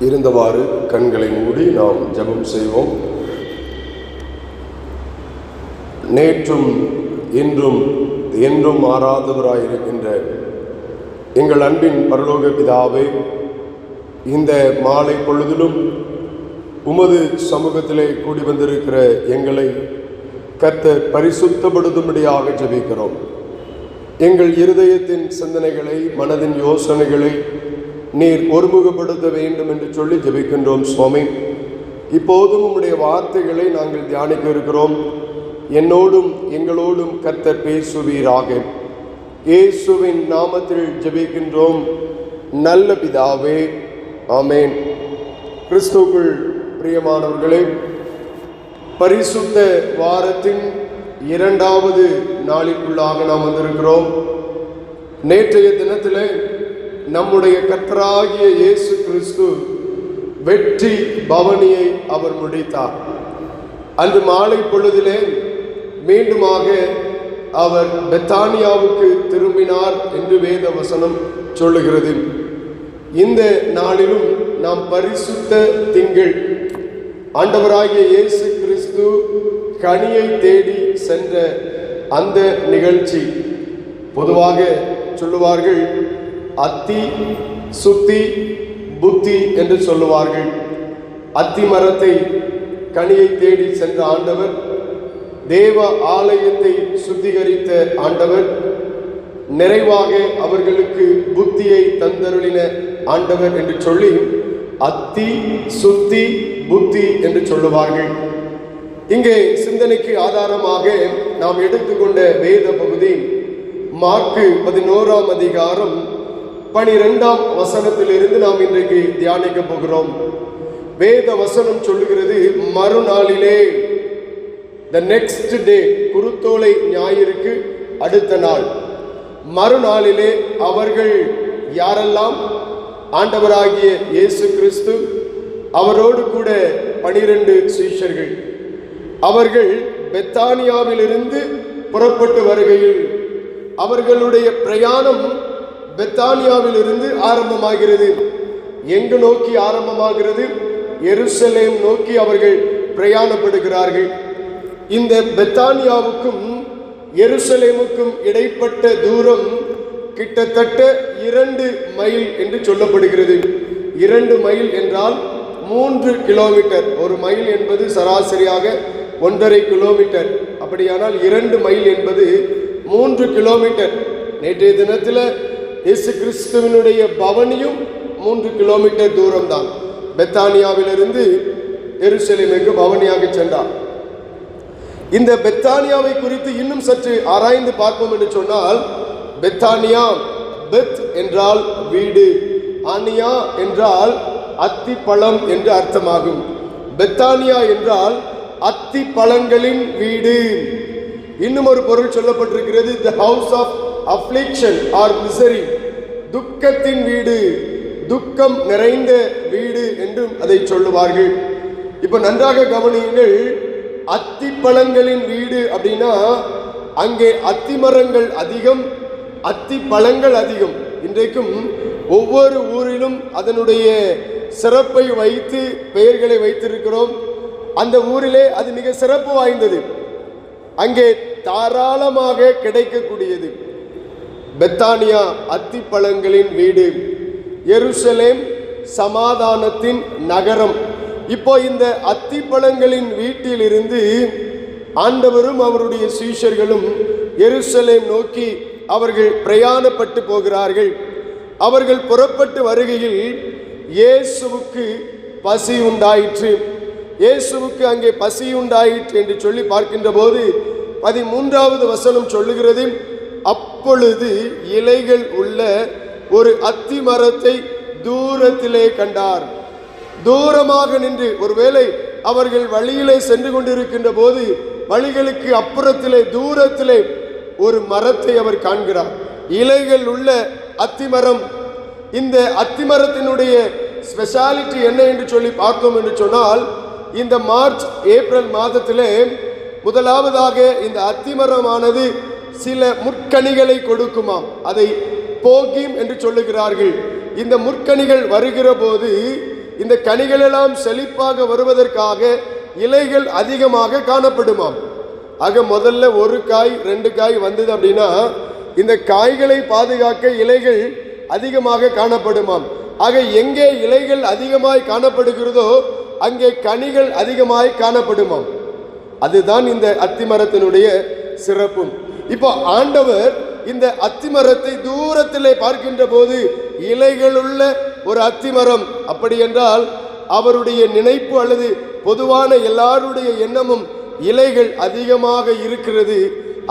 இருந்தவாறு கண்களை மூடி நாம் ஜெபம் செய்வோம். நேற்றும் இன்றும் என்றும் மாறாதவராயிருக்கின்ற எங்கள் அன்பின் பரலோக பிதாவே, இந்த மாலை பொழுதிலும் உமது சமூகத்திலே கூடி வந்திருக்கிற எங்களை கர்த்தர் பரிசுத்தப்படுத்தும்படியாக ஜெபிக்கிறோம். எங்கள் இருதயத்தின் சிந்தனைகளை, மனதின் யோசனைகளை நீர் ஒருமுகப்படுத்த வேண்டும் என்று சொல்லி ஜெபிக்கின்றோம். சுவாமி, இப்போதும் உம்முடைய வார்த்தைகளை நாங்கள் தியானிக்க இருக்கிறோம். என்னோடும் எங்களோடும் கர்த்தர் பேசுவீராக. இயேசுவின் நாமத்தில் ஜெபிக்கின்றோம் நல்ல பிதாவே, ஆமேன். கிறிஸ்துவுக்குள் பிரியமானவர்களே, பரிசுத்த வாரத்தின் இரண்டாவது நாளிற்குள்ளாக நாம் வந்திருக்கிறோம். நேற்றைய தினத்திலே நம்முடைய கர்த்தராகிய இயேசு கிறிஸ்து வெற்றி பவனியை அவர் முடித்தார். அன்று மாலை பொழுதிலே மீண்டுமாக அவர் பெத்தானியாவுக்கு திரும்பினார் என்று வேத வசனம் சொல்லுகிறது. இந்த நாளிலும் நாம் பரிசுத்த திங்கள், ஆண்டவராகிய இயேசு கிறிஸ்து கனியை தேடி சென்ற அந்த நிகழ்ச்சி. பொதுவாக சொல்லுவார்கள், அத்தி சுத்தி புத்தி என்று சொல்லுவார்கள். அத்தி மரத்தை கனியை தேடி சென்ற ஆண்டவர், தேவ ஆலயத்தை சுத்திகரித்த ஆண்டவர், நிறைவாக அவர்களுக்கு புத்தியை தந்தருளின ஆண்டவர் என்று சொல்லி அத்தி சுத்தி புத்தி என்று சொல்லுவார்கள். இங்கே சிந்தனைக்கு ஆதாரமாக நாம் எடுத்துக்கொண்ட வேத பகுதி மார்க்கு 11ஆம் அதிகாரம் 12ஆம் வசனத்திலிருந்து நாம் இன்றைக்கு தியானிக்க போகிறோம். வேத வசனம் சொல்லுகிறது, மறுநாளிலே, த நெக்ஸ்ட் டே, குருத்தோலை ஞாயிறுக்கு அடுத்த நாள், மறுநாளிலே அவர்கள் யாரெல்லாம்? ஆண்டவராகிய இயேசு கிறிஸ்து, அவரோடு கூட 12 சீஷர்கள், அவர்கள் பெத்தானியாவிலிருந்து புறப்பட்டு வருகையில் அவர்களுடைய பிரயாணம் பெத்தானியாவிலிருந்து ஆரம்பமாகிறது. எங்கு நோக்கி ஆரம்பமாகிறது? எருசலேம் நோக்கி அவர்கள் பிரயாணப்படுகிறார்கள். இந்த பெத்தானியாவுக்கும் எருசலேமுக்கும் இடைப்பட்ட தூரம் கிட்டத்தட்ட 2 மைல் என்று சொல்லப்படுகிறது. 2 மைல் என்றால் 3 கிலோமீட்டர். ஒரு மைல் என்பது சராசரியாக 1.5 கிலோமீட்டர். அப்படியானால் 2 மைல் என்பது 3 கிலோமீட்டர். நேற்றைய தினத்தில் இயேசு கிறிஸ்துவினுடைய பவனியும் 3 கிலோமீட்டர் தூரம் தான். பெத்தானியாவிலிருந்து எருசலேமுக்கு பவனியாக சென்றார். இந்த பெத்தானியாவை குறித்து இன்னும் சற்று ஆராய்ந்து பார்ப்போம் என்று சொன்னால், பெத்தானியா, பெத் என்றால் வீடு, ஆனியா என்றால் அத்தி பழம் என்று அர்த்தமாகும். பெத்தானியா என்றால் அத்தி பழங்களின் வீடு. இன்னும் ஒரு பொருள் சொல்லப்பட்டிருக்கிறது, the house of affliction or misery, துக்கத்தின் வீடு, துக்கம் நிறைந்த வீடு என்றும் அதை சொல்லுவார்கள். இப்போ நன்றாக கவனியுங்கள், அத்தி பழங்களின் வீடு அப்படின்னா அங்கே அத்தி மரங்கள் அதிகம், அத்தி பழங்கள் அதிகம். இன்றைக்கும் ஒவ்வொரு ஊரிலும் அதனுடைய சிறப்பை வைத்து பெயர்களை வைத்திருக்கிறோம். அந்த ஊரிலே அது மிக சிறப்பு வாய்ந்தது, அங்கே தாராளமாக கிடைக்கக்கூடியது. பெத்தானியா அத்தி பழங்களின் வீடு, எருசலேம் சமாதானத்தின் நகரம். இப்போ இந்த அத்தி பழங்களின் வீட்டிலிருந்து ஆண்டவரும் அவருடைய சீஷர்களும் எருசலேம் நோக்கி அவர்கள் பிரயாணப்பட்டு போகிறார்கள். அவர்கள் புறப்பட்டு வருகையில் இயேசுவுக்கு பசி உண்டாயிற்று. இயேசுவுக்கு அங்கே பசி உண்டாயிற்று என்று சொல்லி பார்க்கின்ற போது 13வது வசனம் சொல்லுகிறது, அப்பொழுது இலைகள் உள்ள ஒரு அத்தி மரத்தை தூரத்திலே கண்டார். தூரமாக நின்று, ஒருவேளை அவர்கள் வழியிலே சென்று கொண்டிருக்கின்ற போது வழிகளுக்கு அப்புறத்திலே தூரத்திலே ஒரு மரத்தை அவர் காண்கிறார். இலைகள் உள்ள அத்திமரம். இந்த அத்திமரத்தினுடைய ஸ்பெஷாலிட்டி என்ன என்று சொல்லி பார்த்தோம் என்று சொன்னால், இந்த மார்ச் ஏப்ரல் மாதத்திலே முதலாவதாக இந்த அத்திமரமானது சில முற்கனிகளை கொடுக்குமாம். அதை போகிம் என்று சொல்லுகிறார்கள். இந்த முற்கனிகள் வருகிற போது இந்த கனிகள் எல்லாம் செழிப்பாக வருவதற்காக இலைகள் அதிகமாக காணப்படுமாம். ஆக முதல்ல ஒரு காய் 2 காய் வந்தது அப்படின்னா இந்த காய்களை பாதுகாக்க இலைகள் அதிகமாக காணப்படுமாம். ஆக எங்கே இலைகள் அதிகமாய் காணப்படுகிறதோ அங்கே கனிகள் அதிகமாய் காணப்படுமாம். அதுதான் இந்த அத்திமரத்தினுடைய சிறப்பும். இப்போ ஆண்டவர் இந்த அத்திமரத்தை தூரத்திலே பார்க்கின்ற போது இலைகளுள்ள ஒரு அத்திமரம், அப்படி என்றால் அவருடைய நினைப்பு அல்லது பொதுவான எல்லாருடைய எண்ணமும் இலைகள் அதிகமாக இருக்கிறது,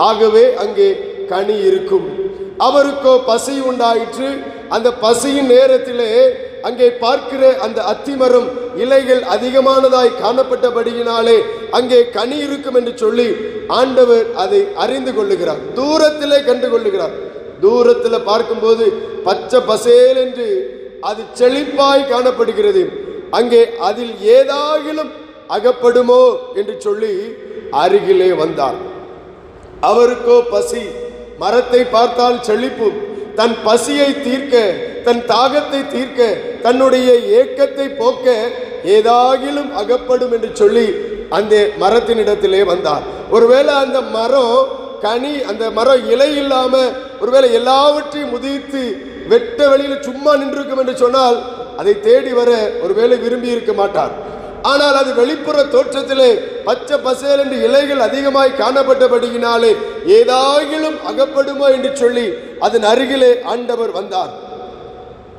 ஆகவே அங்கே கனி இருக்கும். அவருக்கோ பசி உண்டாயிற்று. அந்த பசியின் நேரத்திலே அங்கே பார்க்கிற அந்த அத்திமரம் இலைகள் அதிகமானதாய் காணப்பட்டபடியினாலே அங்கே கனி இருக்கும் என்று சொல்லி ஆண்டவர் அதை அறிந்து கொள்ளுகிறார், தூரத்திலே கண்டு கொள்ளுகிறார். தூரத்தில் பார்க்கும்போது பச்சை பசேல் என்று அது செழிப்பாய் காணப்படுகிறது. அங்கே அதில் ஏதாகிலும் அகப்படுமோ என்று சொல்லி அருகிலே வந்தார். அவருக்கோ பசி, மரத்தை பார்த்தால் செழிப்பு, தன் பசியை தீர்க்க, தன் தாகத்தை தீர்க்க, தன்னுடைய ஏக்கத்தை போக்க ஏதாகிலும் அகப்படும் என்று சொல்லி அந்த மரத்தினிடத்திலே வந்தார். ஒருவேளை அந்த மரம் கனி, அந்த மரம் இலை இல்லாம ஒருவேளை எல்லாவற்றையும் முதிர்த்து வெட்ட வெளியில சும்மா நின்றிருக்கும் என்று சொன்னால் அதை தேடி வர ஒருவேளை விரும்பி இருக்க மாட்டார். ஆனால் அது வெளிப்புற தோற்றத்திலே பச்சை பசேல் என்று இலைகள் அதிகமாய் காணப்பட்டபடியினாலே ஏதாகிலும் அகப்படுமோ என்று சொல்லி அதன் அருகிலே ஆண்டவர் வந்தார்.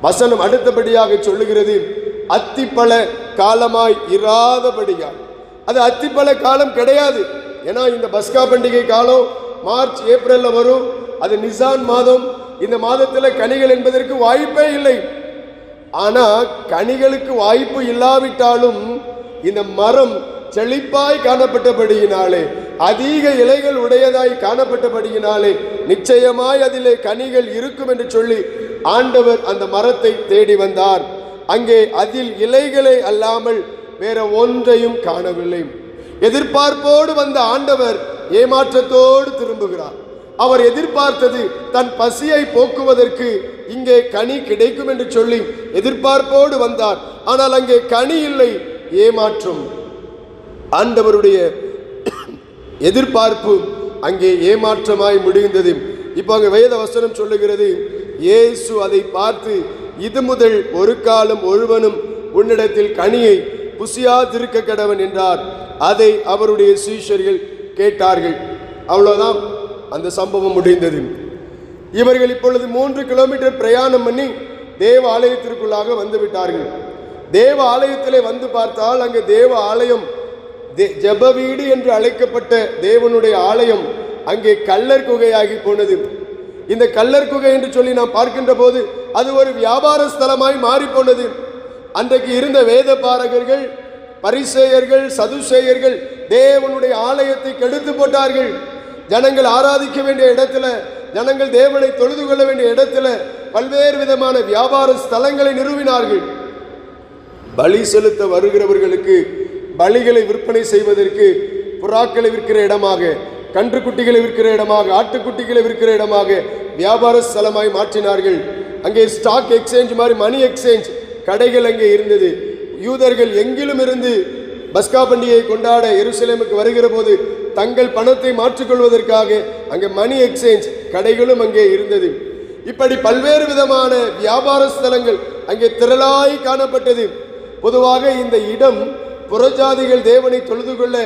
வசனம் அடுத்தபடியாக சொல்லுகிறது, அத்திப்பழ காலமாய் இராதபடியால். அது அத்திப்பழ காலம் கிடையாது. ஏன்னா இந்த பஸ்கா பண்டிகை காலம் மார்ச் ஏப்ரல்ல வரும். அது நிசான் மாதம். இந்த மாதத்தில் கனிகள் என்பதற்கு வாய்ப்பே இல்லை. ஆனா கனிகளுக்கு வாய்ப்பு இல்லாவிட்டாலும் இந்த மரம் செழிப்பாய் காணப்பட்டபடியினாலே, அதிக இலைகள் உடையதாய் காணப்பட்டபடியினாலே நிச்சயமாய் அதிலே கனிகள் இருக்கும் என்று சொல்லி ஆண்டவர் அந்த மரத்தை தேடி வந்தார். அங்கே அதில் இலைகளை அல்லாமல் வேற ஒன்றையும் காணவில்லை. எதிர்பார்ப்போடு வந்த ஆண்டவர் ஏமாற்றத்தோடு திரும்புகிறார். அவர் எதிர்பார்த்தது தன் பசியை போக்குவதற்கு இங்கே கனி கிடைக்கும் என்று சொல்லி எதிர்பார்ப்போடு வந்தார். ஆனால் அங்கே கனி இல்லை, ஏமாற்றம். ஆண்டவருடைய எதிர்பார்ப்பு அங்கே ஏமாற்றமாய் முடிந்தது. இப்போ அங்கே வேத வசனம் சொல்லுகிறது, இயேசு அதை பார்த்து, இது முதல் ஒரு காலம் ஒருவனும் உன்னிடத்தில் கனியை புசியாதிருக்க கடவன் என்றார். அதை அவருடைய சீஷர்கள் கேட்டார்கள். அவ்வளவுதான், அந்த சம்பவம் முடிந்தது. இவர்கள் இப்பொழுது 3 கிலோமீட்டர் பிரயாணம் பண்ணி தேவ ஆலயத்திற்குள்ளாக வந்து விட்டார்கள். தேவ ஆலயத்திலே வந்து பார்த்தால் அங்கே தேவ ஆலயம், ஜெப வீடு என்று அழைக்கப்பட்ட தேவனுடைய ஆலயம் அங்கே கல்லர் குகையாகி போனது. இந்த கல்லர் குகை என்று சொல்லி நாம் பார்க்கின்ற போது அது ஒரு வியாபார ஸ்தலமாய் மாறி போனது. அன்றைக்கு இருந்த வேத பாரகர்கள், பரிசேயர்கள், சதுசேயர்கள் தேவனுடைய ஆலயத்தை கெடுத்து போட்டார்கள். ஜனங்கள் ஆராதிக்க வேண்டிய இடத்துல, ஜனங்கள் தேவனை தொழுது கொள்ள வேண்டிய இடத்துல பல்வேறு விதமான வியாபார ஸ்தலங்களை நிறுவினார்கள். பலி செலுத்த வருகிறவர்களுக்கு பலிகளை விற்பனை செய்வதற்கு புறாக்களை விற்கிற இடமாக, கன்றுக்குட்டிகளை விற்கிற இடமாக, ஆட்டுக்குட்டிகளை விற்கிற இடமாக வியாபார ஸ்தலமாய் மாற்றினார்கள். அங்கே ஸ்டாக் எக்ஸ்சேஞ்ச் மாதிரி மணி எக்ஸ்சேஞ்ச் கடைகள் அங்கே இருந்தது. யூதர்கள் எங்கிலும் இருந்து பஸ்கா பண்டிகையை கொண்டாட எருசலேமுக்கு வருகிற போது தங்கள் பணத்தை மாற்றிக்கொள்வதற்காக அங்கே மணி எக்ஸ்சேஞ்ச் கடைகளும் அங்கே இருந்தது. இப்படி பல்வேறு விதமான வியாபார ஸ்தலங்கள் அங்கே திரளாய் காணப்பட்டது. பொதுவாக இந்த இடம் புறஜாதிகள் தேவனை தொழுது கொள்ள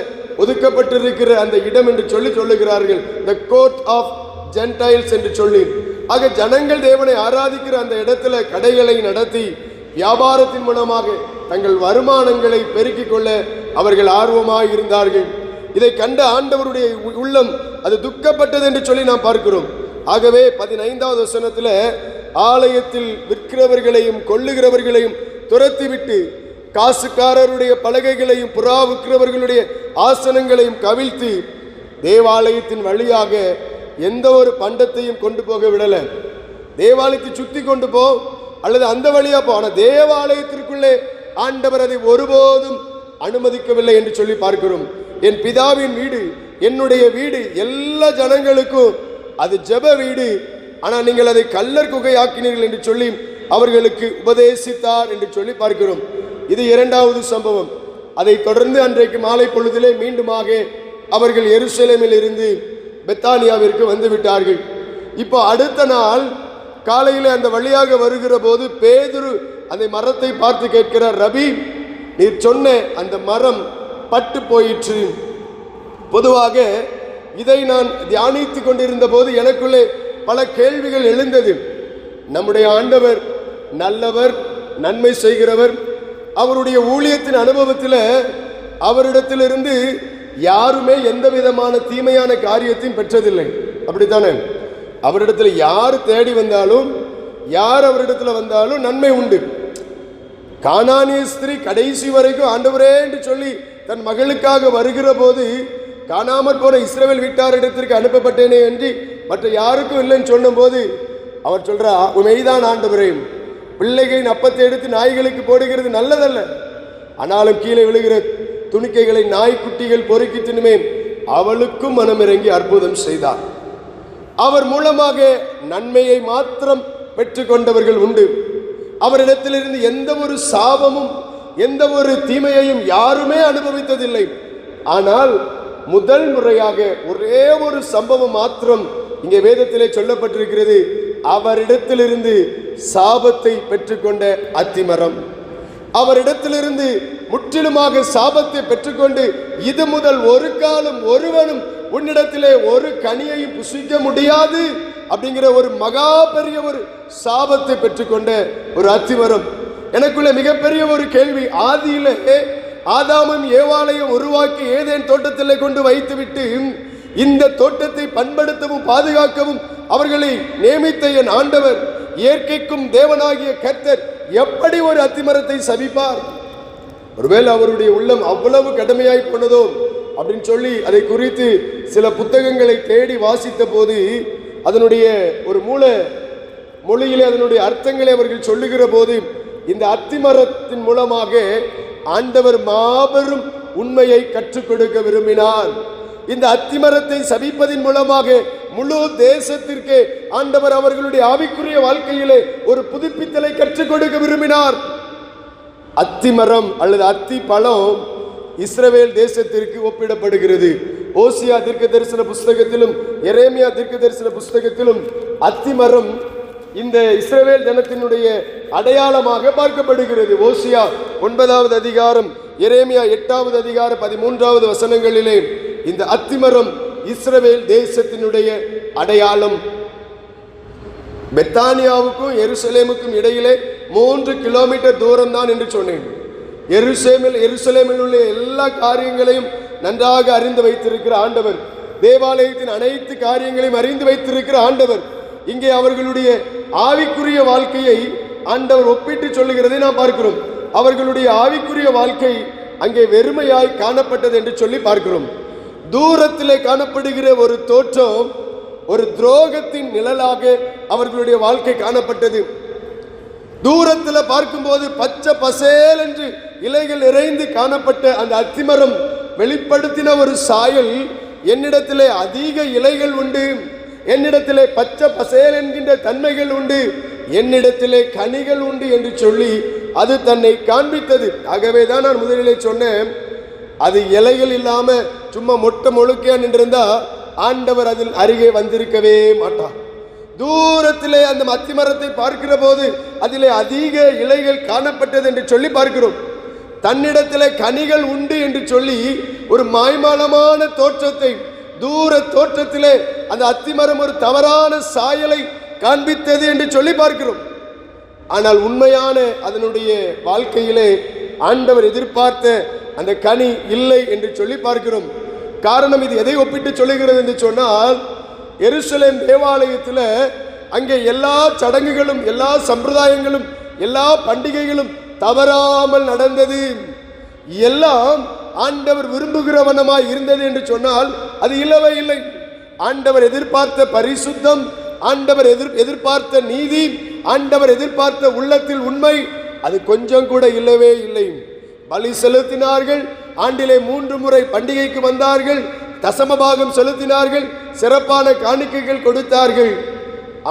ஒதுக்கப்பட்டிருக்கிற அந்த இடம் என்று சொல்லுகிறார்கள், த கோர்ட் ஆஃப் ஜென்டைல்ஸ் என்று சொல்லி. ஆக ஜனங்கள் தேவனை ஆராதிக்கிற அந்த இடத்துல கடைகளை நடத்தி வியாபாரத்தின் மூலமாக தங்கள் வருமானங்களை பெருக்கிக் கொள்ள அவர்கள் ஆர்வமாக இருந்தார்கள். இதை கண்ட ஆண்டவருடைய உள்ளம் அது துக்கப்பட்டது என்று சொல்லி நாம் பார்க்கிறோம். ஆகவே 15வது வசனத்தில் ஆலயத்தில் விற்கிறவர்களையும் கொள்ளுகிறவர்களையும் துரத்திவிட்டு காசுக்காரருடைய பலகைகளையும் புறா விற்கிறவர்களுடைய ஆசனங்களையும் கவிழ்த்து தேவாலயத்தின் வழியாக எந்த ஒரு பண்டத்தையும் கொண்டு போக விடல. தேவாலயத்தை சுத்தி கொண்டு போ அல்லது அந்த வழியா போ, ஆனால் தேவாலயத்திற்குள்ளே ஆண்டவர் அதை ஒருபோதும் அனுமதிக்கவில்லை என்று சொல்லி பார்க்கிறோம். என் பிதாவின் வீடு என்னுடைய வீடு, எல்லா ஜனங்களுக்கும் அது ஜெப வீடு, ஆனால் நீங்கள் அதை கல்லர் குகையாக்கினீர்கள் என்று சொல்லி அவர்களுக்கு உபதேசித்தார் என்று சொல்லி பார்க்கிறோம். இது இரண்டாவது சம்பவம். அதை தொடர்ந்து அன்றைக்கு மாலை பொழுதிலே மீண்டுமாக அவர்கள் எருசலேமில் இருந்து பெத்தானியாவிற்கு வந்து விட்டார்கள். இப்போ அடுத்த நாள் காலையில் அந்த வழியாக வருகிற போது பேதுரு அந்த மரத்தை பார்த்து கேட்கிறார், ரபி, நீர் சொன்ன அந்த மரம் பட்டு போயிற்று. பொதுவாக இதை நான் தியானித்து கொண்டிருந்த போது எனக்குள்ளே பல கேள்விகள் எழுந்தது. நம்முடைய ஆண்டவர் நல்லவர், நன்மை செய்கிறவர். அவருடைய ஊழியத்தின் அனுபவத்தில் அவரிடத்திலிருந்து யாருமே எந்த விதமான தீமையான காரியத்தையும் பெற்றதில்லை, அப்படித்தானே? அவரிடத்தில் யார் தேடி வந்தாலும், யார் அவரிடத்தில் வந்தாலும் நன்மை உண்டு. கானானிய ஸ்திரீ கடைசி வரைக்கும் ஆண்டவரே என்று சொல்லி தன் மகளுக்காக வருகிற போது, காணாமற் போன இஸ்ரவேல் வீட்டாரிடத்திற்கு அனுப்பப்பட்டேனே என்று மற்ற யாருக்கும் இல்லைன்னு சொன்ன போது அவர் சொல்றா, உண்மைதான் ஆண்டவரே, பிள்ளைகளின் அப்பத்தை எடுத்து நாய்களுக்கு போடுகிறது நல்லதல்ல, ஆனாலும் கீழே விழுகிற துணிக்கைகளை நாய்க்குட்டிகள் பொறுக்கி தின்னுமே. அவளுக்கும் மனமிறங்கி அற்புதம் செய்தார். அவர் மூலமாக நன்மையை மாத்திரம் பெற்றுக்கொண்டவர்கள் உண்டு. அவரிடத்திலிருந்து எந்த ஒரு சாபமும் எந்த ஒரு தீமையையும் யாருமே அனுபவித்ததில்லை. ஆனால் முதல் முறையாக ஒரே ஒரு சம்பவம் மாத்திரம் இங்கே வேதத்திலே சொல்லப்பட்டிருக்கிறது. அவரிடத்திலிருந்து சாபத்தை பெற்றுக்கொண்ட அத்திமரம், அவரிடத்திலிருந்து முற்றிலுமாக சாபத்தை பெற்றுக்கொண்டு இது முதல் ஒரு காலம் ஒருவனும் உன்னிடத்திலே ஒரு கனியையும் புசிக்க முடியாது அப்படிங்கிற ஒரு மகா பெரிய ஒரு சாபத்தை பெற்றுக்கொண்ட ஒரு அத்திமரம். எனக்குள்ள மிகப்பெரிய ஒரு கேள்வி, ஆதியிலே ஆதாமும் ஏவாளையும் உருவாக்கி ஏதேன் தோட்டத்திலே கொண்டு வைத்துவிட்டு இந்த தோட்டத்தை பண்படுத்தவும் பாதுகாக்கவும் அவர்களை நியமித்த என் ஆண்டவர், இயற்கைக்கும் தேவனாகிய கர்த்தர் எப்படி ஒரு அத்திமரத்தை சபிப்பார்? ஒருவேளை அவருடைய உள்ளம் அவ்வளவு கடுமையாய் போனதோ அப்படின்னு சொல்லி அதை குறித்து சில புத்தகங்களை தேடி வாசித்த போது அதனுடைய ஒரு மூல மொழியிலே அதனுடைய அர்த்தங்களை அவர்கள் சொல்லுகிற போது இந்த அத்திமரத்தின் மூலமாக ஆண்டவர் மாபெரும் உண்மையை கற்றுக் கொடுக்க விரும்பினார். இந்த அத்திமரத்தை சபிப்பதின் மூலமாக முழு தேசத்திற்கு ஆண்டவர் அவர்களுடைய ஆவிக்குரிய வாழ்க்கையிலே ஒரு புதுப்பித்தலை கற்றுக் கொடுக்க விரும்பினார். அத்திமரம் அல்லது அத்தி பழம் இஸ்ரவேல் தேசத்திற்கு ஒப்பிடப்படுகிறது. ஓசியா தீர்க்க தரிசன புஸ்தகத்திலும் எரேமியா தீர்க்க தரிசன புஸ்தகத்திலும் அத்திமரம் இந்த இஸ்ரவேல் ஜனத்தினுடைய அடையாளமாக பார்க்கப்படுகிறது. ஓசியா 9வது அதிகாரம், எரேமியா 8வது அதிகாரம் 13வது வசனங்களிலே இந்த அத்திமரம் இஸ்ரவேல் தேசத்தினுடைய அடையாளம். பெத்தானியாவுக்கும் எருசலேமுக்கும் இடையிலே 3 கிலோமீட்டர் தூரம் தான் என்று சொன்னேன். எருசலேமில் உள்ள எல்லா காரியங்களையும் நன்றாக அறிந்து வைத்திருக்கிற ஆண்டவர், தேவாலயத்தின் அனைத்து காரியங்களையும் அறிந்து வைத்திருக்கிற ஆண்டவர், இங்கே அவர்களுடைய ஆவிக்குரிய வாழ்க்கையை ஆண்டவர் ஒப்பிட்டு சொல்லுகிறதை நாம் பார்க்கிறோம். அவர்களுடைய ஆவிக்குரிய வாழ்க்கை அங்கே வெறுமையாய் காணப்பட்டது என்று சொல்லி பார்க்கிறோம். தூரத்திலே காணப்படுகிற ஒரு தோற்றம் ஒரு துரோகத்தின் நிழலாக அவர்களுடைய வாழ்க்கை காணப்பட்டது. தூரத்தில் பார்க்கும்போது பச்சை பசேல் என்று இலைகள் நிறைந்து காணப்பட்ட அந்த அத்திமரம் வெளிப்படுத்தின ஒரு சாயல், என்னிடத்திலே அதிக இலைகள் உண்டு, என்னிடத்திலே பச்சை பசேல் என்கின்ற தன்மைகள் உண்டு, என்னிடத்திலே கனிகள் உண்டு என்று சொல்லி அது தன்னை காண்பித்தது. ஆகவே தான் நான் முதலிலே சொன்னேன், அது இலைகள் இல்லாம சும்மா மொட்டை மொழுக்கையா நின்றிருந்தா ஆண்டவர் அதில் அருகே வந்திருக்கவே மாட்டார். தூரத்திலே அந்த அத்திமரத்தை பார்க்கிற போது அதிலே அதிக இலைகள் காணப்பட்டது என்று சொல்லி பார்க்கிறோம். தன்னிடத்திலே கனிகள் உண்டு என்று சொல்லி ஒரு மாய்மாலமான தோற்றத்தை, தூர தோற்றத்திலே அந்த அத்திமரம் ஒரு தவறான சாயலை காண்பித்தது என்று சொல்லி பார்க்கிறோம். ஆனால் உண்மையான அதனுடைய வாழ்க்கையிலே ஆண்டவர் எதிர்பார்த்த அந்த கனி இல்லை என்று சொல்லி பார்க்கிறோம். காரணம், இது எதை ஒப்பிட்டு சொல்லுகிறது என்று சொன்னால், எருசலேம் தேவாலயத்தில் அங்கே எல்லா சடங்குகளும் எல்லா சம்பிரதாயங்களும் எல்லா பண்டிகைகளும் தவறாமல் நடந்தது. எல்லாம் ஆண்டவர் விரும்புகிற வண்ணமாய் இருந்தது என்று சொன்னால் அது இல்லவே இல்லை. ஆண்டவர் எதிர்பார்த்த பரிசுத்தம், ஆண்டவர் எதிர்பார்த்த நீதி, ஆண்டவர் எதிர்பார்த்த உள்ளத்தில் உண்மை, அது கொஞ்சம் கூட இல்லவே இல்லை. பலி செலுத்தினார்கள், ஆண்டிலே 3 முறை பண்டிகைக்கு வந்தார்கள், தசமபாகம் செலுத்தினார்கள், சிறப்பான காணிக்கைகள் கொடுத்தார்கள்.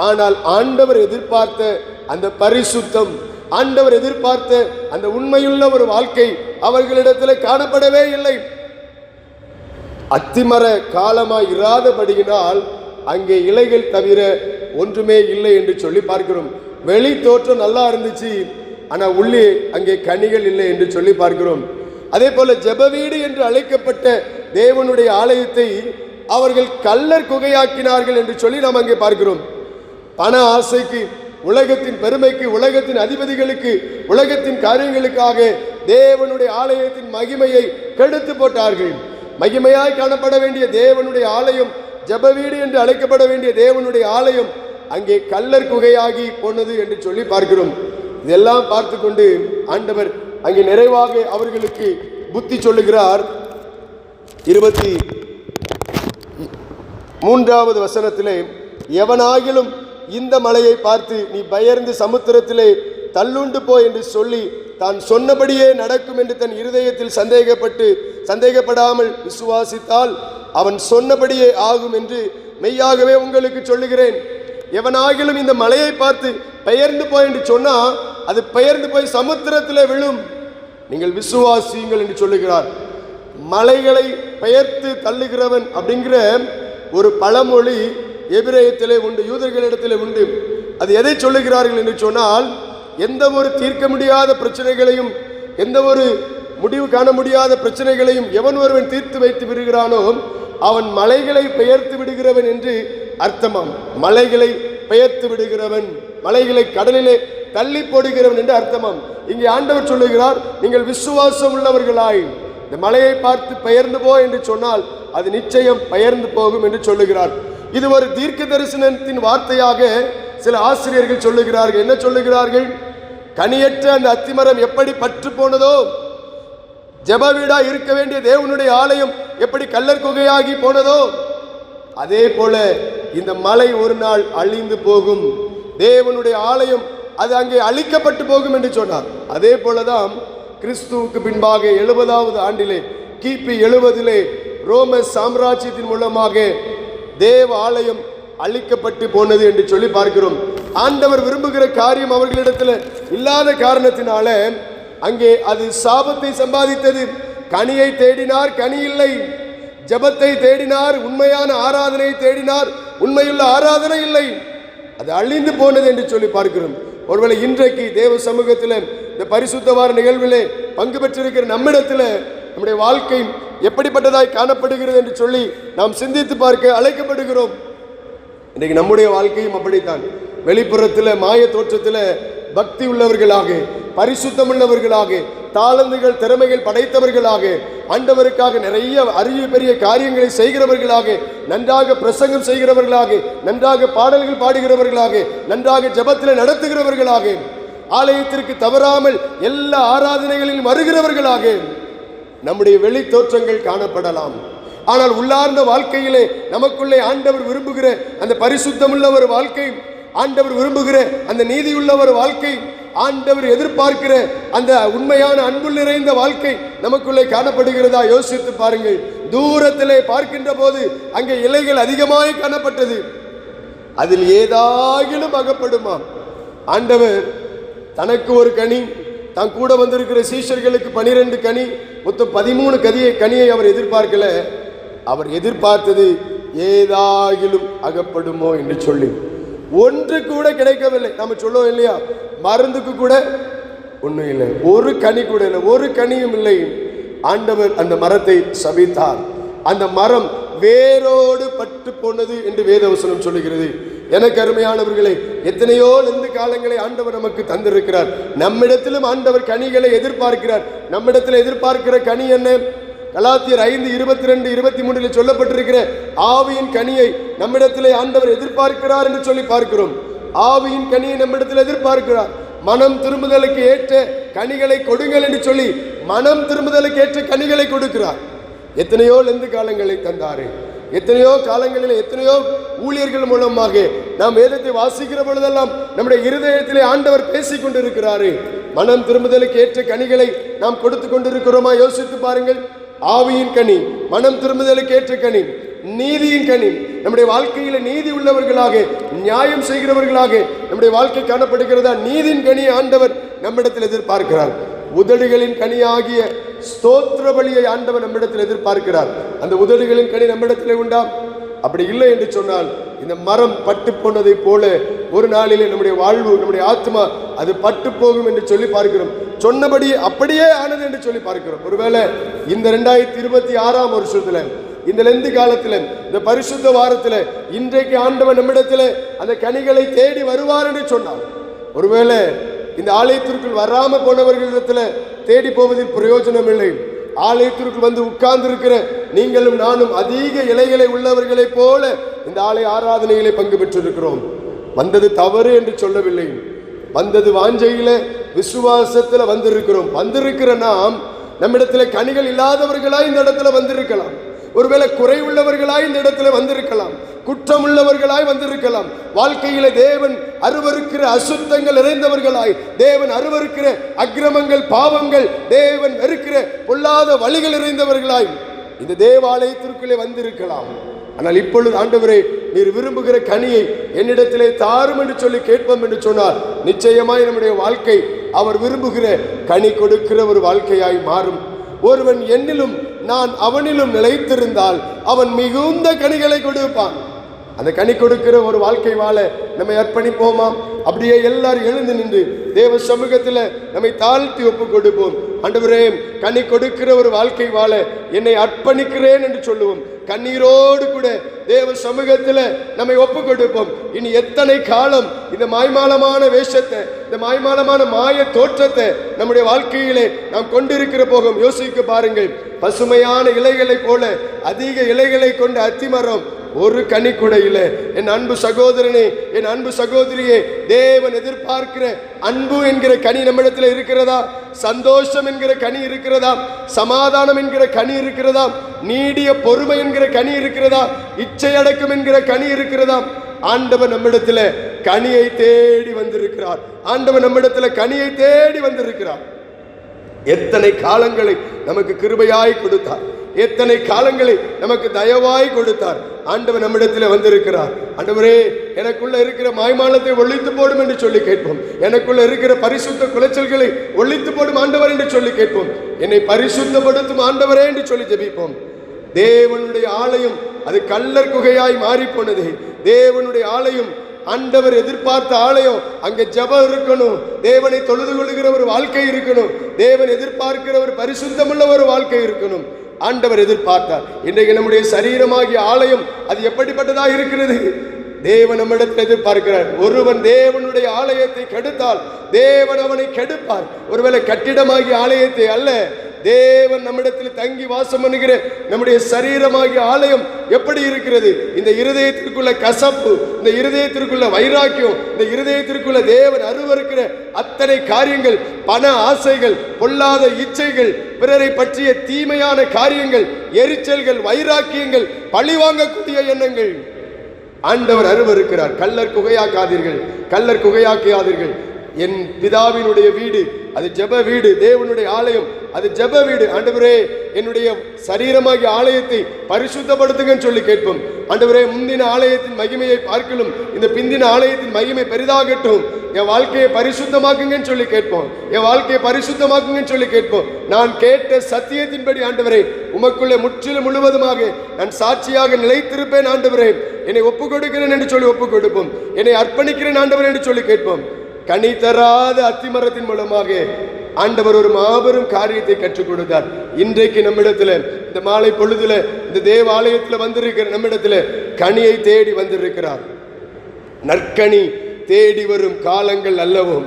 ஆனால் ஆண்டவர் எதிர்பார்த்த அந்த பரிசுத்தம், ஆண்டவர் எதிர்பார்த்த அந்த உண்மையுள்ள ஒரு வாழ்க்கை அவர்களிடத்தில் காணப்படவே இல்லை. அத்திமர காலமாய் இராதபடியினால் அங்கே இலைகள் தவிர ஒன்றுமே இல்லை என்று சொல்லி பார்க்கிறோம். வெளி தோற்றம் நல்லா இருந்துச்சு, ஆனா உள்ளே அங்கே கனிகள் இல்லை என்று சொல்லி பார்க்கிறோம். அதே போல ஜெப வீடு என்று அழைக்கப்பட்ட தேவனுடைய ஆலயத்தை அவர்கள் கள்ளர் குகையாக்கினார்கள் என்று சொல்லி நாம் அங்கே பார்க்கிறோம். பண ஆசைக்கு, உலகத்தின் பெருமைக்கு, உலகத்தின் அதிபதிகளுக்கு, உலகத்தின் காரியங்களுக்காக தேவனுடைய ஆலயத்தின் மகிமையை கெடுத்து போட்டார்கள். மகிமையாய் காணப்பட வேண்டிய தேவனுடைய ஆலயம், ஜெப வீடு என்று அழைக்கப்பட வேண்டிய தேவனுடைய ஆலயம் அங்கே கள்ளர் குகையாகி போனது என்று சொல்லி பார்க்கிறோம். இதெல்லாம் பார்த்து கொண்டு ஆண்டவர் அங்கே நிறைவாக அவர்களுக்கு புத்தி சொல்லுகிறார். 23வது வசனத்திலே, எவனாகிலும் இந்த மலையை பார்த்து நீ பயந்து சமுத்திரத்திலே தள்ளுண்டு போ என்று சொல்லி தான் சொன்னபடியே நடக்கும் என்று தன் இருதயத்தில் சந்தேகப்படாமல் விசுவாசித்தால் அவன் சொன்னபடியே ஆகும் என்று மெய்யாகவே உங்களுக்கு சொல்லுகிறேன். எவனாகிலும் இந்த மலையை பார்த்து பெயர்ந்து போய் என்று சொன்னா அது பெயர்ந்து போய் சமுத்திரத்தில் விழும், நீங்கள் விசுவாசியுங்கள் என்று சொல்லுகிறார். மலைகளை பெயர்த்து தள்ளுகிறவன் அப்படிங்கிற ஒரு பழமொழி எபிரேயத்திலே உண்டு, யூதர்களிடத்திலே உண்டு. அது எதை சொல்லுகிறார்கள் என்று சொன்னால், எந்த ஒரு தீர்க்க முடியாத பிரச்சனைகளையும், எந்த ஒரு முடிவு காண முடியாத பிரச்சனைகளையும் எவன் ஒருவன் தீர்த்து வைத்து விடுகிறானோ அவன் மலைகளை பெயர்த்து விடுகிறவன் என்று அர்த்தமாம். மலைகளை பெயர்த்து விடுகிறவன், மலைகளை கடலிலே தள்ளி போடுகிறவன் என்று அர்த்தமாம். இங்கே ஆண்டவர் சொல்லுகிறார், நீங்கள் விசுவாசம் உள்ளவர்களாய் இந்த மலையை பார்த்து பெயர்ந்து போ என்று சொன்னால் அது நிச்சயம் பெயர்ந்து போகும் என்று சொல்லுகிறார். இது ஒரு தீர்க்க தரிசனத்தின் வார்த்தையாக சில ஆசிரியர்கள் சொல்லுகிறார்கள். என்ன சொல்லுகிறார்கள்? கனியற்ற அந்த அத்திமரம் எப்படி பற்று போனதோ, ஜெப வீடா இருக்க வேண்டிய தேவனுடைய ஆலயம் எப்படி கள்ளர் குகையாகி போனதோ, அதே போல இந்த மலை ஒரு நாள் அழிந்து போகும், தேவனுடைய ஆலயம் அது அங்கே அழிக்கப்பட்டு போகும் என்று சொன்னார். அதே போலதான் கிறிஸ்துவுக்கு பின்பாக 70வது ஆண்டிலே, கிபி 70 ரோம சாம்ராஜ்யத்தின் மூலமாக தேவ ஆலயம் அழிக்கப்பட்டு போனது என்று சொல்லி பார்க்கிறோம். ஆண்டவர் விரும்புகிற காரியம் அவர்களிடத்தில் இல்லாத காரணத்தினால அங்கே அது சாபத்தை சம்பாதித்தது. கனியை தேடினார், கனி இல்லை. ஜெபத்தை தேடினார், உண்மையான ஆராதனை தேடினார், உண்மையுள்ள ஆராதனை இல்லை. அது அழிந்து போனது என்று சொல்லி பார்க்கிறோம். ஒருவேளை இன்றைக்கு தேவ சமூகத்தில் இந்த பரிசுத்த வார நிகழ்விலே பங்கு பெற்றிருக்கிற நம்மிடத்தில் நம்முடைய வாழ்க்கை எப்படிப்பட்டதாய் காணப்படுகிறது என்று சொல்லி நாம் சிந்தித்து பார்க்க அழைக்கப்படுகிறோம். இன்றைக்கு நம்முடைய வாழ்க்கையும் அப்படித்தான். வெளிப்புறத்தில் மாய தோற்றத்தில் பக்தி உள்ளவர்களாக, பரிசுத்தம் உள்ளவர்களாக, தாளந்துகள் திறமைகள் படைத்தவர்களாக, ஆண்டவருக்காக நிறைய அரிய பெரிய காரியங்களை செய்கிறவர்களாக, நன்றாக பிரசங்கம் செய்கிறவர்களாக, நன்றாக பாடல்கள் பாடுகிறவர்களாக, நன்றாக ஜெபத்தில் நடத்துகிறவர்களாக, ஆலயத்திற்கு தவறாமல் எல்லா ஆராதனைகளிலும் வருகிறவர்களாக நம்முடைய வெளி தோற்றங்கள் காணப்படலாம். ஆனால் உள்ளார்ந்த வாழ்க்கையிலே நமக்குள்ளே ஆண்டவர் விரும்புகிற அந்த பரிசுத்தமுள்ள ஒரு வாழ்க்கை, ஆண்டவர் விரும்புகிற அந்த நீதியுள்ள ஒரு வாழ்க்கை, ஆண்டவர் எதிர்பார்க்கிற அந்த உண்மையான அன்பு நிறைந்த வாழ்க்கை நமக்குள்ளே காணப்படுகிறதா? யோசித்து பாருங்கள். தூரத்திலே பார்க்கின்ற போது அங்கே இலைகள் அதிகமாய் காணப்பட்டது. அதில் ஏதாகிலும் அகப்படுமாம். ஆண்டவர் தனக்கு ஒரு கனி, தான் கூட வந்திருக்கிற சீஷர்களுக்கு 12 கனி, மொத்தம் 13 கனியை அவர் எதிர்பார்க்கல. அவர் எதிர்பார்த்தது ஏதாகிலும் அகப்படுமோ என்று சொல்லி. ஒன்று கூட கிடைக்கவில்லை. நம்ம சொல்லுவோம் இல்லையா, மருந்துக்கு கூட ஒன்றும் இல்லை, ஒரு கனி கூட இல்லை, ஒரு கனியும் இல்லை. ஆண்டவர் அந்த மரத்தை சபித்தார். அந்த மரம் வேரோடு பட்டு போனது என்று வேதவசனம் சொல்லுகிறது. எனக்கு அருமையானவர்களே, எத்தனையோ நெந்து காலங்களை ஆண்டவர் நமக்கு தந்திருக்கிறார். நம்மிடத்திலும் ஆண்டவர் கனிகளை எதிர்பார்க்கிறார். நம்மிடத்தில் எதிர்பார்க்கிற கனி என்ன? கலாத்தியர் 5:22-23 சொல்லப்பட்டிருக்கிற ஆவியின் கனியை நம்மிடத்திலே ஆண்டவர் எதிர்பார்க்கிறார் என்று சொல்லி பார்க்கிறோம். ஆவியின் கனியை நம்மிடத்தில் எதிர்பார்க்கிறார். மனம் திரும்புதலுக்கு ஏற்ற கனிகளை கொடுங்கள் என்று சொல்லி மனம் திரும்புதலுக்கு ஏற்ற கனிகளை கொடுக்கிறார். எத்தனையோ லெந்து காலங்களை தந்தாரு. எத்தனையோ காலங்களில் எத்தனையோ ஊழியர்கள் மூலமாக நாம் வேதத்தை வாசிக்கிற பொழுதெல்லாம் நம்முடைய இருதயத்திலே ஆண்டவர் பேசிக் கொண்டிருக்கிறாரு. மனம் திரும்புதலுக்கு ஏற்ற கனிகளை நாம் கொடுத்து கொண்டிருக்கிறோமா? யோசித்து பாருங்கள். ஆவியின் கனி, மனம் திரும்புதலுக்கு ஏற்ற கனி, நீதியின் கனி, நம்முடைய வாழ்க்கையில நீதி உள்ளவர்களாக, நியாயம் செய்கிறவர்களாக நம்முடைய வாழ்க்கை காணப்படுகிறதா? நீதியின் கனி ஆண்டவர் நம்மிடத்தில் எதிர்பார்க்கிறார். உதடுகளின் கனியாகிய ஸ்தோத்திர பலியை ஆண்டவர் நம்மிடத்தில் எதிர்பார்க்கிறார். அந்த உதடுகளின் கனி நம்மிடத்தில் உண்டா? அப்படி இல்லை என்று சொன்னால் இந்த மரம் பட்டு போனதை போல ஒரு நாளிலே நம்முடைய வாழ்வு, நம்முடைய ஆத்மா அது பட்டு போகும் என்று சொல்லி பார்க்கிறோம். சொன்னபடி அப்படியே ஆனது என்று சொல்லி பார்க்கிறோம். ஒருவேளை இந்த 2026 வருஷத்துல, இந்த லெந்து காலத்துல, இந்த பரிசுத்த வாரத்துல இன்றைக்கு ஆண்டவர் நம்மிடத்துல அந்த கனிகளை தேடி வருவார் என்று சொன்னார். ஒருவேளை இந்த ஆலயத்திற்குள் வராம போனவர்களிடத்துல தேடி போவதில் பிரயோஜனம் இல்லை. ஆலயத்திற்குள் வந்து உட்கார்ந்து இருக்கிற நீங்களும் நானும் அதிக இலைகளை உள்ளவர்களை போல இந்த ஆலய ஆராதனைகளை பங்கு பெற்றிருக்கிறோம். வந்தது தவறு என்று சொல்லவில்லை, வந்தது வாஞ்சையில விசுவாசத்துல வந்திருக்கிறோம். வந்திருக்கிற நாம் நம்மிடத்துல கனிகள் இல்லாதவர்களாய் இந்த இடத்துல வந்திருக்கலாம். ஒருவேளை குறைவுள்ளவர்களாய் இந்த இடத்துல வந்திருக்கலாம், குற்றம் உள்ளவர்களாய் வந்திருக்கலாம். வாழ்க்கையில தேவன் அருவருக்கிற அசுத்தங்கள் நிறைந்தவர்களாய், தேவன் அருவருக்கிற அக்கிரமங்கள், பாவங்கள், தேவன் வெறுக்கிற பொல்லாத வழிகள் நிறைந்தவர்களாய் இந்த தேவாலயத்திற்குள்ளே வந்திருக்கலாம். ஆனால் இப்பொழுது ஆண்டவரே, நீர் விரும்புகிற கனியை என்னிடத்திலே தாரும் என்று சொல்லி கேட்போம் என்று சொன்னார். நிச்சயமாய் நம்முடைய வாழ்க்கை அவர் விரும்புகிற கனி கொடுக்கிற ஒரு வாழ்க்கையாய் மாறும். ஒருவன் என்னிலும் நான் அவனிலும் நிலைத்திருந்தால் அவன் மிகுந்த கனிகளை கொடுப்பான். அந்த கனி கொடுக்கிற ஒரு வாழ்க்கை வாழ நம்மை அர்ப்பணிப்போமா? அப்படியே எல்லாரும் எழுந்து நின்று தேவ சமூகத்தில் நம்மை தாழ்த்தி ஒப்பு கொடுப்போம். ஆண்டவரே, கனி கொடுக்கிற ஒரு வாழ்க்கை வாழ என்னை அர்ப்பணிக்கிறேன் என்று சொல்லுவோம். கண்ணீரோடு கூட தேவ சமூகத்தில் நம்மை ஒப்பு கொடுப்போம். இனி எத்தனை காலம் இந்த மாய்மாலமான வேஷத்தை, இந்த மாய்மாலமான மாய தோற்றத்தை நம்முடைய வாழ்க்கையிலே நாம் கொண்டிருக்கிற போகும் யோசிக்க பாருங்கள். பசுமையான இலைகளை போல அதிக இலைகளை கொண்ட அத்திமரம் ஒரு கனி கூட இல்லை. என் அன்பு சகோதரனே, என் அன்பு சகோதரியே, தேவன் எதிர்பார்க்கிற அன்பு என்கிற கனி நம்மிடத்தில் இருக்கிறதா? சந்தோஷம் என்கிற கனி இருக்கிறதா? சமாதானம் என்கிற கனி இருக்கிறதா? நீடிய பொறுமை என்கிற கனி இருக்கிறதா? இச்சை அடக்கம் என்கிற கனி இருக்கிறதா? ஆண்டவர் நம்மிடத்தில் கனியை தேடி வந்திருக்கிறார். ஆண்டவர் நம்மிடத்தில் கனியை தேடி வந்திருக்கிறார். எத்தனை காலங்களை நமக்கு கிருபையாய் கொடுத்தார், எத்தனை காலங்களை நமக்கு தயவாய் கொடுத்தார். ஆண்டவர் நம்மிடத்தில் வந்திருக்கிறார். ஆண்டவரே, எனக்குள்ள இருக்கிற மாய்மாலத்தை ஒழித்து போடும் என்று சொல்லி கேட்போம். எனக்குள்ள இருக்கிற பரிசுத்த குலைச்சல்களை ஒழித்து போடும் ஆண்டவர் என்று சொல்லி கேட்போம். என்னை பரிசுத்தப்படுத்தும் ஆண்டவரே என்று சொல்லி ஜெபிப்போம். தேவனுடைய ஆலயம் அது கல்லர் குகையாய் மாறி போனது. தேவனுடைய ஆலயம், ஆண்டவர் எதிர்பார்த்த ஆலயம், அங்க ஜெபம் இருக்கணும், தேவனை தொழுது கொள்ளுகிற ஒரு வாழ்க்கை இருக்கணும், தேவன் எதிர்பார்க்கிற ஒரு பரிசுத்தமுள்ள ஒரு வாழ்க்கை இருக்கணும். ஆண்டவர் எதிர்பார்த்தார். இன்றைக்கு நம்முடைய சரீரமாகிய ஆலயம் அது எப்படிப்பட்டதாக இருக்கிறது? தேவன் நம்மிடத்தில் எதிர்பார்க்கிறார். ஒருவன் தேவனுடைய ஆலயத்தை கெடுத்தால் தேவன் அவனை கெடுப்பார். ஒருவேளை கட்டிடமாகிய ஆலயத்தை அல்ல, தேவன் நம்மிடத்தில் தங்கி வாசம் பண்ணுகிற நம்முடைய சரீரமாகிய ஆலயம் எப்படி இருக்கிறது? இந்த இருதயத்திற்குள்ள கசப்பு, இந்த இருதயத்திற்குள்ள வைராக்கியம், இந்த இருதயத்திற்குள்ள தேவன் அருவருக்கிற அத்தனை காரியங்கள், பண ஆசைகள், பொல்லாத இச்சைகள், பிறரை பற்றிய தீமையான காரியங்கள், எரிச்சல்கள், வைராக்கியங்கள், பழிவாங்கக்கூடிய எண்ணங்கள் ஆண்டவர் அருவருக்கிறார். கல்லர் குகையாக்காதீர்கள், கல்லர் குகையாக்காதீர்கள். என் பிதாவினுடைய வீடு அது ஜெப வீடு, தேவனுடைய ஆலயம் அது ஜெப வீடு. ஆண்டவரே, என்னுடைய சரீரமாகிய ஆலயத்தை பரிசுத்தப்படுத்துங்கன்னு சொல்லி கேட்போம். ஆண்டவரே, முந்தின ஆலயத்தின் மகிமையை பார்க்கலும் இந்த பிந்தின ஆலயத்தின் மகிமை பெரிதாகட்டும். என் வாழ்க்கையை பரிசுத்தமாக்குங்கன்னு சொல்லி கேட்போம். என் வாழ்க்கையை பரிசுத்தமாக்குங்கன்னு சொல்லி கேட்போம். நான் கேட்ட சத்தியத்தின்படி ஆண்டவரே, உமக்குள்ளே முற்றிலும் முழுவதுமாக நான் சாட்சியாக நிலைத்திருப்பேன். ஆண்டவரே, என்னை ஒப்புக் கொடுக்கிறேன் என்று சொல்லி ஒப்புக் கொடுப்போம். என்னை அர்ப்பணிக்கிறேன் ஆண்டவரே என்று சொல்லி கேட்போம். கனி தராத அத்திமரத்தின் மூலமாக ஆண்டவர் ஒரு மாபெரும் காரியத்தை கற்றுக் கொடுத்தார். இன்றைக்கு நம்மிடத்துல இந்த மாலை பொழுதுல இந்த தேவாலயத்துல வந்திருக்கிற நம்மிடத்துல கனியை தேடி வந்திருக்கிறார். நற்கனி தேடி வரும் காலங்கள் அல்லவோ,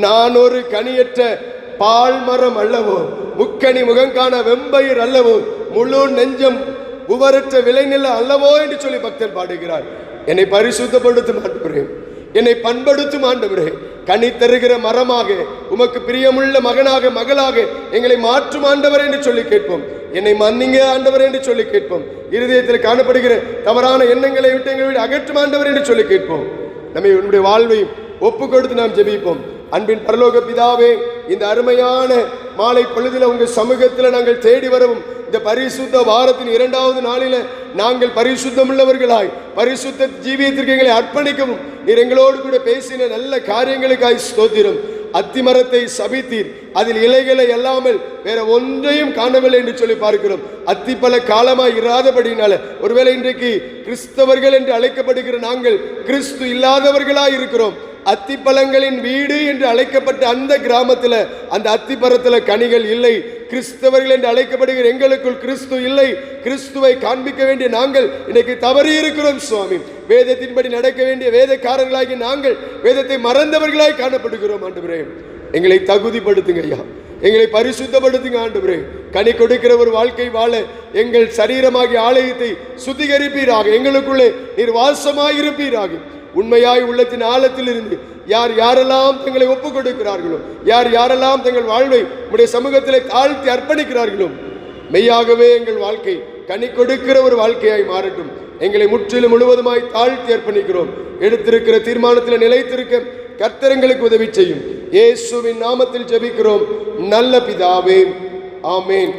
நான் ஒரு கனியற்ற பால்மரம் அல்லவோ, முக்கனி முகங்கான வெம்பயிர் அல்லவோ, முழு நெஞ்சம் உவரற்ற விளைநில அல்லவோ என்று சொல்லி பக்தர் பாடுகிறார். என்னை பரிசுத்தப்படுத்தும் ஆண்டவரே, என்னை பண்படுத்தும் ஆண்டவரே, கனி தருகிற மரமாக, உமக்கு பிரியமுள்ள மகனாக, மகளாக எங்களை மாற்றும் ஆண்டவர் என்று சொல்லி கேட்போம். என்னை மன்னிங்க ஆண்டவர் என்று சொல்லி கேட்போம். இருதயத்தில் காணப்படுகிற தவறான எண்ணங்களை விட்டு எங்களை அகற்றும் ஆண்டவர் என்று சொல்லி கேட்போம். நம்முடைய வாழ்வையும் ஒப்பு கொடுத்து நாம் ஜெபிப்போம். அன்பின் பரலோக பிதாவே, இந்த அருமையான மாலை பொழுதில் உங்கள் சமூகத்தில் நாங்கள் தேடி வரவும், இந்த பரிசுத்த வாரத்தின் 2வது நாளில நாங்கள் பரிசுத்தம் உள்ளவர்களாய் பரிசுத்த ஜீவியத்திற்கு எங்களை அர்ப்பணிக்கவும் நீர் எங்களோடு கூட பேசின நல்ல காரியங்களுக்காய் ஸ்தோத்திரம். அத்தி மரத்தை சபித்தீர், அதில் இலைகளை அல்லாமல் வேற ஒன்றையும் காணவில்லை என்று சொல்லி பார்க்கிறோம். அத்தி பல காலமாய் இராதபடினால ஒருவேளை இன்றைக்கு கிறிஸ்தவர்கள் என்று அழைக்கப்படுகிற நாங்கள் கிறிஸ்து இல்லாதவர்களாய் இருக்கிறோம். அத்திப்பழங்களின் வீடு என்று அழைக்கப்பட்ட அந்த கிராமத்தில் அந்த அத்திப்பழத்தில் கனிகள் இல்லை. கிறிஸ்தவர்கள் என்று அழைக்கப்படுகிற எங்களுக்குள் கிறிஸ்து இல்லை. கிறிஸ்துவை காண்பிக்க வேண்டிய நாங்கள் இன்னைக்கு தவறி இருக்கிறோம் சுவாமி. வேதத்தின்படி நடக்க வேண்டிய வேதக்காரர்களாகி நாங்கள் வேதத்தை மறந்தவர்களாய் காணப்படுகிறோம். ஆண்டவரே, எங்களை தகுதிப்படுத்துங்க ஐயா, எங்களை பரிசுத்தப்படுத்துங்க ஆண்டவரே. கனி கொடுக்கிற ஒரு வாழ்க்கை வாழ எங்கள் சரீரமாகிய ஆலயத்தை சுத்திகரிப்பீராக, எங்களுக்குள்ளே நீர் வாசமாயிருப்பீராக. உண்மையாய் உள்ளத்தின் ஆழத்தில் இருந்து யார் யாரெல்லாம் தங்களை ஒப்புக் கொடுக்கிறார்களோ, யார் யாரெல்லாம் தங்கள் வாழ்வை உடைய சமூகத்தில் தாழ்த்தி அர்ப்பணிக்கிறார்களோ, மெய்யாகவே எங்கள் வாழ்க்கை கனி கொடுக்கிற ஒரு வாழ்க்கையாய் மாறட்டும். எங்களை முற்றிலும் முழுவதுமாய் தாழ்த்தி அர்ப்பணிக்கிறோம். எடுத்திருக்கிற தீர்மானத்தில் நிலைத்திருக்க கர்த்தர் எங்களுக்கு உதவி செய்யும். இயேசுவின் நாமத்தில் ஜெபிக்கிறோம் நல்ல பிதாவே, ஆமென்.